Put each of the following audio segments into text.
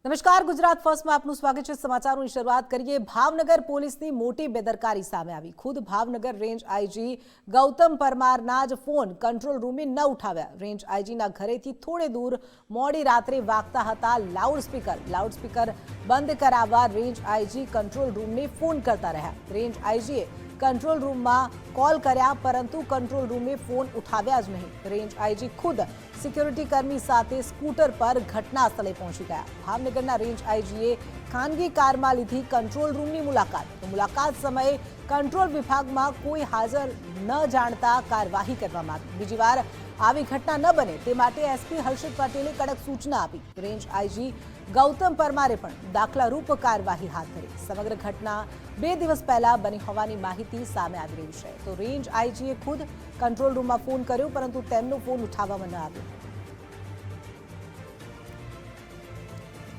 નમસ્કાર, ગુજરાત ફર્સ્ટમાં આપનું સ્વાગત છે। સમાચારોની શરૂઆત કરીએ। ભાવનગર પોલીસની મોટી બેદરકારી સામે આવી। ખુદ ભાવનગર રેન્જ આઈજી ગૌતમ પરમારના જ ફોન કંટ્રોલ રૂમે ન ઉઠાવ્યા। રેન્જ આઈજીના ઘરેથી થોડે દૂર મોડી રાત્રે વાગતા હતા લાઉડસ્પીકર બંધ કરાવવા રેન્જ આઈજી કંટ્રોલ રૂમને ફોન કરતા રહ્યા। રેન્જ આઈજીએ કંટ્રોલ રૂમમાં કોલ કર્યા, પરંતુ કંટ્રોલ રૂમે ફોન ઉઠાવ્યા જ નહીં। રેન્જ આઈજી ખુદ સિક્યુરિટી કર્મી સાથે સ્કૂટર પર ઘટના સ્થળે પહોંચી ગયા। ભાવનગરના રેન્જ આઈજીએ ખાનગી કારમાં લીધી કંટ્રોલ રૂમની મુલાકાત સમયે કંટ્રોલ વિભાગમાં કોઈ હાજર ન જાણતા કાર્યવાહી કરવામાં આવી। બીજી વાર આવી ઘટના ન બને તે માટે એસપી હર્ષદ પટેલે કડક સૂચના આપી। રેન્જ આઈજી ગૌતમ પરમારે પણ દાખલારૂપ કાર્યવાહી હાથ ધરી। સમગ્ર ઘટના 2 દિવસ પહેલા બની હોવાની માહિતી સામે આવી રહી છે। તો રેન્જ આઈજીએ ખુદ કંટ્રોલ રૂમમાં ફોન કર્યો, પરંતુ તેમનો ફોન ઉઠાવવામાં ન આવ્યો।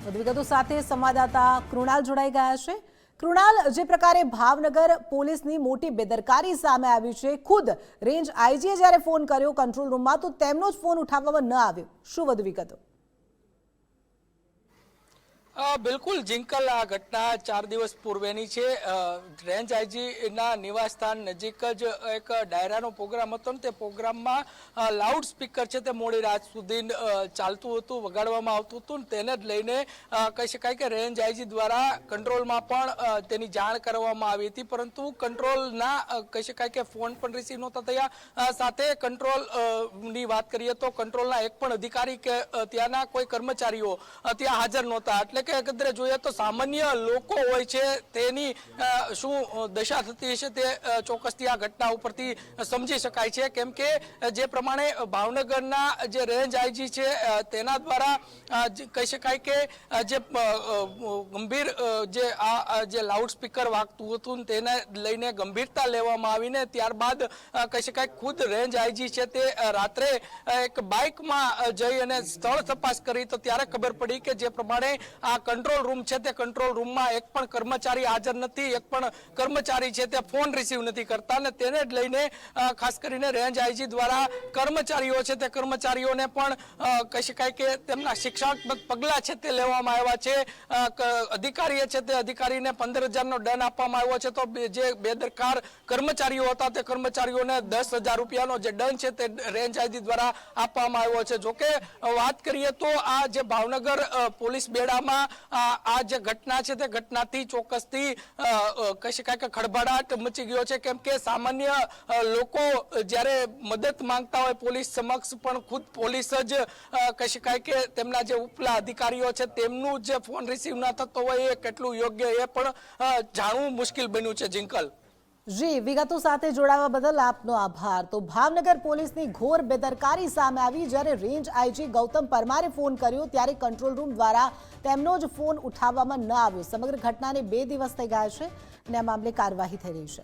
વધુ વિગતો સાથે સંવાદદાતા કૃણાલ જોડાઈ ગયા છે। કૃણાલ, જે પ્રકારે ભાવનગર પોલીસની મોટી બેદરકારી સામે આવી છે, ખુદ રેન્જ આઈજીએ જ્યારે ફોન કર્યો કંટ્રોલ રૂમમાં, તો તેમનો જ ફોન ઉઠાવવામાં ન આવ્યો, શું વધુ વિગતો? બિલકુલ જિંકલ, આ ઘટના 4 દિવસ પૂર્વેની છે। રેન્જ આઈજીના નિવાસસ્થાન નજીક જ એક ડાયરાનો પ્રોગ્રામ હતો ને તે પ્રોગ્રામમાં લાઉડ સ્પીકર છે તે મોડી રાત સુધી ચાલતું હતું, વગાડવામાં આવતું હતું। તેને જ લઈને કહી શકાય કે રેન્જ આઈજી દ્વારા કંટ્રોલમાં પણ તેની જાણ કરવામાં આવી હતી, પરંતુ કંટ્રોલના કહી શકાય કે ફોન પણ રિસીવ નહોતા થયા। સાથે કંટ્રોલની વાત કરીએ તો કંટ્રોલના એક પણ અધિકારી કે ત્યાંના કોઈ કર્મચારીઓ ત્યાં હાજર નહોતા। એટલે એકંદરે જોઈએ તો સામાન્ય લોકો હોય છે તેની શું દશા થતી હશે તે ચોક્કસથી આ ઘટના ઉપરથી સમજી શકાય છે। કેમ કે જે પ્રમાણે ભાવનગરના જે રેન્જ આઈજી છે તેના દ્વારા કહી શકાય કે જે ગંભીર જે લાઉડ સ્પીકર વાગતું હતું તેને લઈને ગંભીરતા લેવામાં આવીને ત્યારબાદ કહી શકાય ખુદ રેન્જ આઈજી છે તે રાત્રે એક બાઇકમાં જઈ અને સ્થળ તપાસ કરી તો ત્યારે ખબર પડી કે જે પ્રમાણે આ કંટ્રોલ રૂમ છે તે કંટ્રોલ રૂમમાં એક પણ કર્મચારી હાજર નથી, એક પણ કર્મચારી છે તે ફોન રિસીવ નથી કરતા। અને તેને જ લઈને ખાસ કરીને રેન્જ આઈજી દ્વારા કર્મચારીઓ છે તે કર્મચારીઓને પણ કહી શકાય કે તેમના શિક્ષાત્મક પગલાં છે તે લેવામાં આવ્યા છે। અધિકારીએ છે તે અધિકારીને 15,000નો દંડ આપવામાં આવ્યો છે, તો જે બેદરકાર કર્મચારીઓ હતા તે કર્મચારીઓને 10,000 રૂપિયાનો જે દંડ છે તે રેન્જ આઈજી દ્વારા આપવામાં આવ્યો છે। જોકે વાત કરીએ તો આ જે ભાવનગર પોલીસ બેડામાં આ જે ઘટના છે તે ઘટનાથી ચોક્કસથી કહી શકાય કે ખળભળાટ મચી ગયો છે। કેમ કે સામાન્ય લોકો જ્યારે મદદ માંગતા હોય પોલીસ સમક્ષ, પણ ખુદ પોલીસ જ કહી શકાય કે તેમના જે ઉપલા અધિકારીઓ છે તેમનું જે ફોન રિસીવ ન થતો હોય એ કેટલું યોગ્ય એ પણ જાણવું મુશ્કેલ બન્યું છે। જિંકલ જી, વિગતો સાથે જોડાવા બદલ આપનો આભાર। તો ભાવનગર પોલીસની ઘોર બેદરકારી સામે આવી। જ્યારે રેન્જ આઈજી ગૌતમ પરમારે ફોન કર્યો ત્યારે કંટ્રોલ રૂમ દ્વારા તેમનો જ ફોન ઉઠાવવામાં ન આવ્યો। સમગ્ર ઘટનાને 2 દિવસ થઈ ગયા છે અને આ મામલે કાર્યવાહી થઈ રહી છે।